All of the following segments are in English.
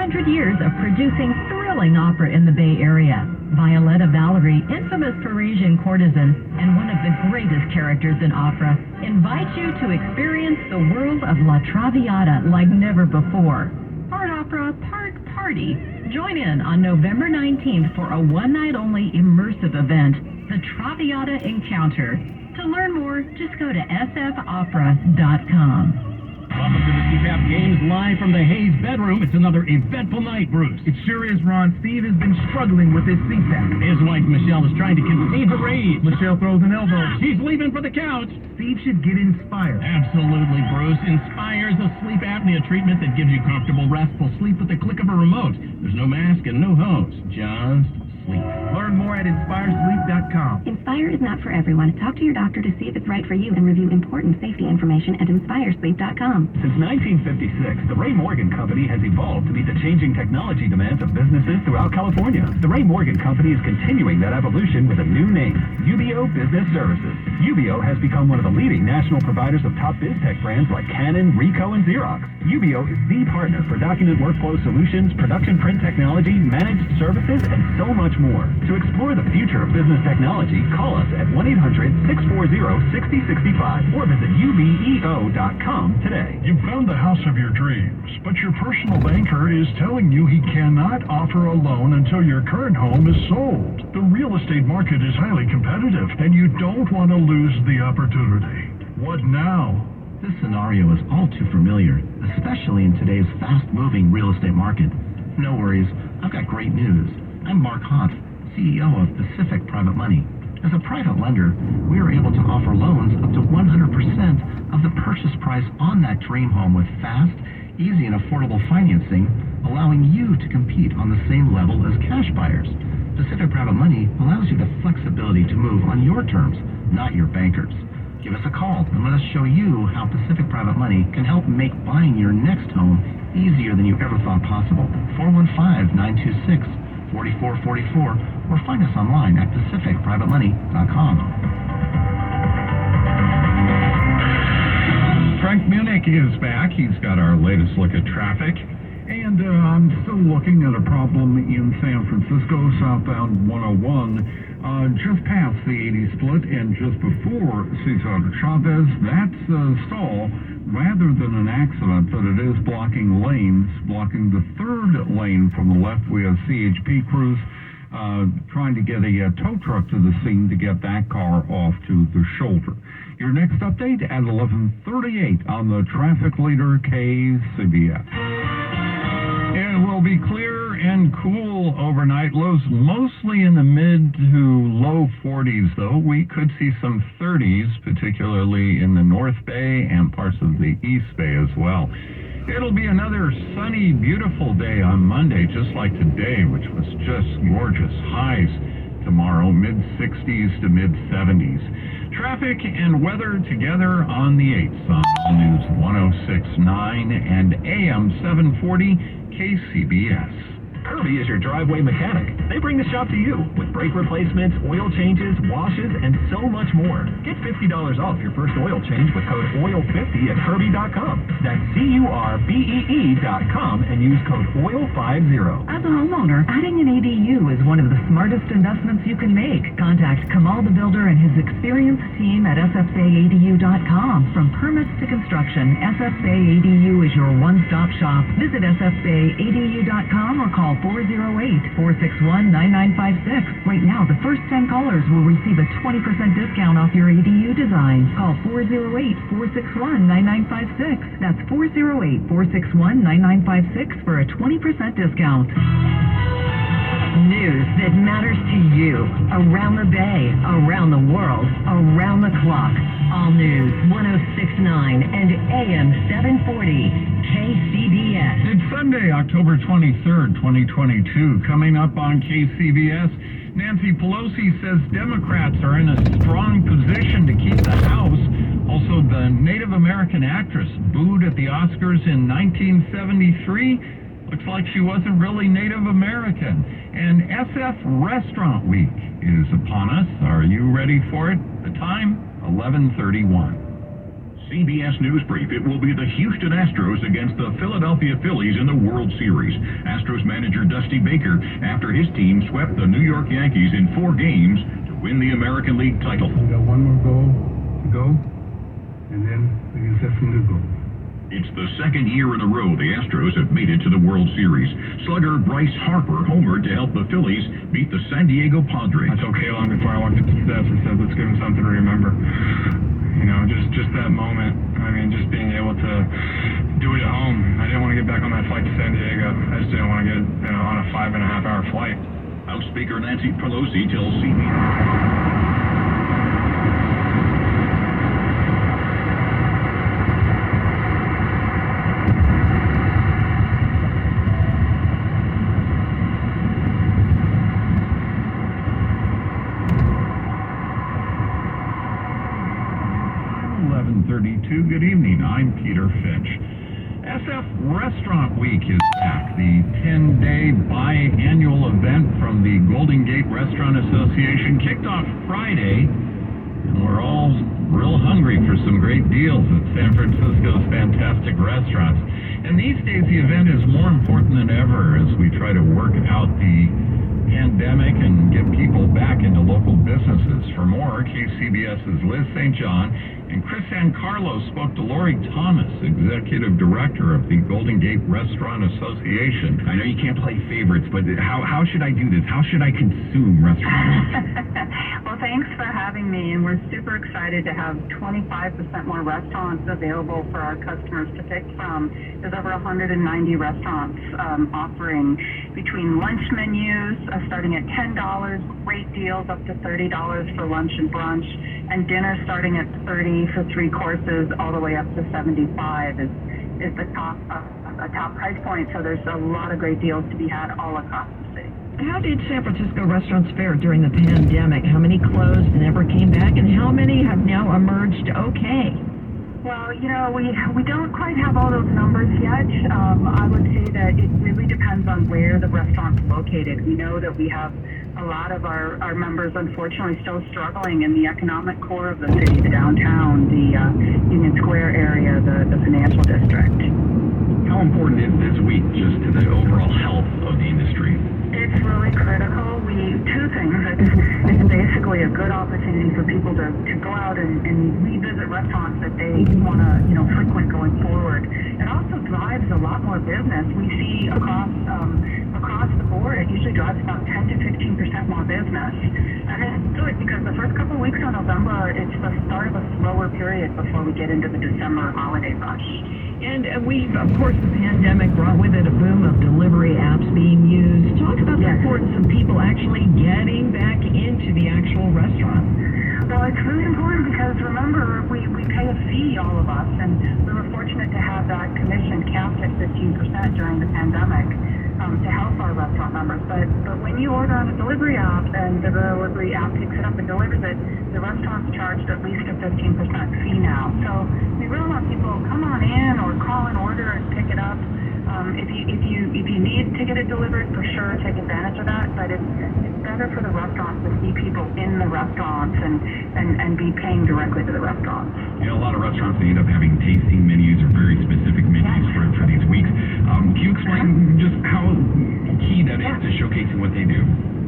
100 years of producing thrilling opera in the Bay Area. Violetta Valerie, infamous Parisian courtesan and one of the greatest characters in opera, invites you to experience the world of La Traviata like never before. Part opera, part party. Join in on November 19th for a one-night-only immersive event, The Traviata Encounter. To learn more, just go to sfopera.com. Welcome to the CPAP Games live from the Hayes bedroom. It's another eventful night, Bruce. It sure is, Ron. Steve has been struggling with his CPAP. His wife, Michelle, is trying to contain her rage. Michelle throws an elbow. She's leaving for the couch. Steve should get Inspire. Absolutely, Bruce. Inspire is a sleep apnea treatment that gives you comfortable, restful sleep with the click of a remote. There's no mask and no hose. Just sleep. Learn more at InspireSleep.com. Inspire is not for everyone. Talk to your doctor to see if it's right for you and review important safety information at InspireSleep.com. Since 1956, the Ray Morgan Company has evolved to meet the changing technology demands of businesses throughout California. The Ray Morgan Company is continuing that evolution with a new name, UBO Business Services. UBO has become one of the leading national providers of top biz tech brands like Canon, Ricoh, and Xerox. UBO is the partner for document workflow solutions, production print technology, managed services, and so much more. To explore the future of business technology, call us at 1-800-640-6065 or visit ubeo.com today. You found the house of your dreams, but your personal banker is telling you he cannot offer a loan until your current home is sold. The real estate market is highly competitive, and you don't want to lose the opportunity. What now? This scenario is all too familiar, especially in today's fast-moving real estate market. No worries, I've got great news. I'm Mark Hoff, CEO of Pacific Private Money. As a private lender, we are able to offer loans up to 100% of the purchase price on that dream home with fast, easy, and affordable financing, allowing you to compete on the same level as cash buyers. Pacific Private Money allows you the flexibility to move on your terms, not your bankers. Give us a call and let us show you how Pacific Private Money can help make buying your next home easier than you ever thought possible. 415-926-4444 or find us online at pacificprivatemoney.com. Frank Munich is back. He's got our latest look at traffic. And I'm still looking at a problem in San Francisco, southbound 101, just past the 80 split and just before Cesar Chavez. That's a stall rather than an accident, but it is blocking lanes, blocking the third lane from the left. We have CHP crews trying to get a tow truck to the scene to get that car off to the shoulder. Your next update at 11:38 on the traffic leader KCBS. It will be clear and cool overnight. Lows mostly in the mid to low 40s, though. We could see some 30s, particularly in the North Bay and parts of the East Bay as well. It'll be another sunny, beautiful day on Monday, just like today, which was just gorgeous. Highs tomorrow, mid-60s to mid-70s. Traffic and weather together on the 8th on News 106.9 and AM 740 KCBS. Kirby is your driveway mechanic. They bring the shop to you with brake replacements, oil changes, washes, and so much more. Get $50 off your first oil change with code OIL50 at Kirby.com. That's CURBEE.com and use code OIL50. As a homeowner, adding an ADU is one of the smartest investments you can make. Contact Kamal the Builder and his experienced team at SFBayADU.com. From permits to construction, SFBay ADU is your one-stop shop. Visit SFBayADU.com or call 408-461-9956. Right now, the first 10 callers will receive a 20% discount off your ADU design. Call 408-461-9956. That's 408-461-9956 for a 20% discount. News that matters to you. Around the Bay, around the world, around the clock. All News 106.9 and AM 740 KCBS. It's Sunday, October 23rd, 2022. Coming up on KCBS, Nancy Pelosi says Democrats are in a strong position to keep the House. Also, the Native American actress booed at the Oscars in 1973. Looks like she wasn't really Native American. And SF Restaurant Week is upon us. Are you ready for it? The time, 11:31. CBS News Brief. It will be the Houston Astros against the Philadelphia Phillies in the World Series. Astros manager Dusty Baker after his team swept the New York Yankees in 4 games to win the American League title. We got one more goal to go, and then we can set some new goals. It's the second year in a row the Astros have made it to the World Series. Slugger Bryce Harper homered to help the Phillies beat the San Diego Padres. I told Kalon before I walked up the steps, I said, let's give him something to remember. You know, just that moment. I mean, just being able to do it at home. I didn't want to get back on that flight to San Diego. I just didn't want to get on a 5.5-hour flight. House Speaker Nancy Pelosi tells CBS. Good evening, I'm Peter Finch. SF Restaurant Week is back, the 10-day biannual event from the Golden Gate Restaurant Association kicked off Friday, and we're all real hungry for some great deals at San Francisco's fantastic restaurants. And these days the event is more important than ever as we try to work out the pandemic and get people back into local businesses. For more, KCBS's Liz St. John and Chris Sancarlo spoke to Lori Thomas, Executive Director of the Golden Gate Restaurant Association. I know you can't play favorites, but how should I do this? How should I consume restaurant? Well, thanks for having me, and we're super excited to have 25% more restaurants available for our customers to pick from. There's over 190 restaurants offering between lunch menus starting at $10, great deals up to $30 for lunch and brunch, and dinner starting at $30 for 3 courses, all the way up to $75 is the top price point. So there's a lot of great deals to be had all across the city. How did San Francisco restaurants fare during the pandemic? How many closed and never came back, and how many have now emerged okay? Well, you know, we don't quite have all those numbers yet. I would say that it really depends on where the restaurant's located. We know that we have a lot of our members, unfortunately, still struggling in the economic core of the city, the downtown, the Union Square area, the financial district. How important is this week just to the overall health of the industry? It's really critical. Two things. It's basically a good opportunity for people to go out and revisit restaurants that they want to, frequent going forward. It also drives a lot more business. We see across the board, it usually drives about 10 to 15% more business. And it's good because the first couple of weeks of November, it's the start of a slower period before we get into the December holiday rush. And of course, the pandemic brought with it a boom of delivery apps being used. Talk about the importance of people actually getting back into the actual restaurant. Well, it's really important because, remember, we pay a fee, all of us, and we were fortunate to have that commission capped at 15% during the pandemic to help our restaurant members. But when you order on a delivery app and the delivery app picks it up and delivers it, the restaurant's charged at least a 15% fee now. So we really want people to come on in or call and order and pick it up. If you need to get it delivered, for sure, take advantage of that. But it's better for the restaurants to see people in the restaurants and be paying directly to the restaurants. You know, a lot of restaurants, they end up having tasting menus or very specific menus for these weeks. Can you explain just how key that is to showcasing what they do?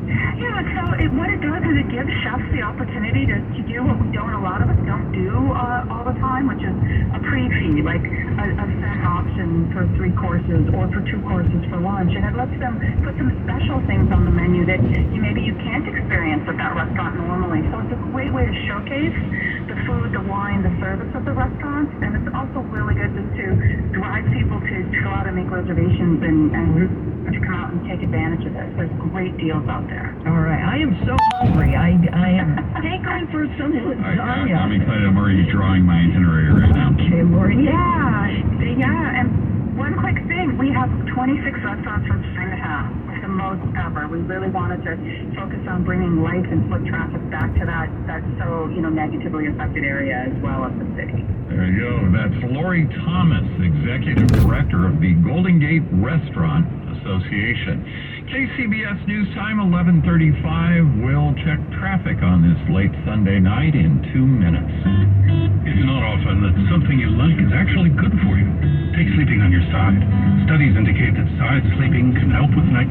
Yeah, so what it does is it gives chefs the opportunity to do what a lot of us don't do all the time, which is a pre-fee, like a set option for 3 courses or for 2 courses for lunch. And it lets them put some special things on the menu that maybe you can't experience at that restaurant normally. So it's a great way to showcase the food, the wine, the service of the restaurants. And it's also really good just to drive people to go out and make reservations and to come out and take advantage of this. There's great deals out there. All right, I am so hungry. I am hankering for some lasagna. I'm excited. I'm already drawing my itinerary right now. Okay, Lori. Yeah, and one quick thing, we have 26 restaurants from Chinatown. It's the most ever. We really wanted to focus on bringing life and foot traffic back to that so negatively affected area as well as the city. There you go. That's Lori Thomas, Executive Director of the Golden Gate Restaurant Association. KCBS News Time, 11:35. We'll check traffic on this late Sunday night in 2 minutes. It's not often that something you like is actually good for you. Take sleeping on your side. Studies indicate that side sleeping can help with night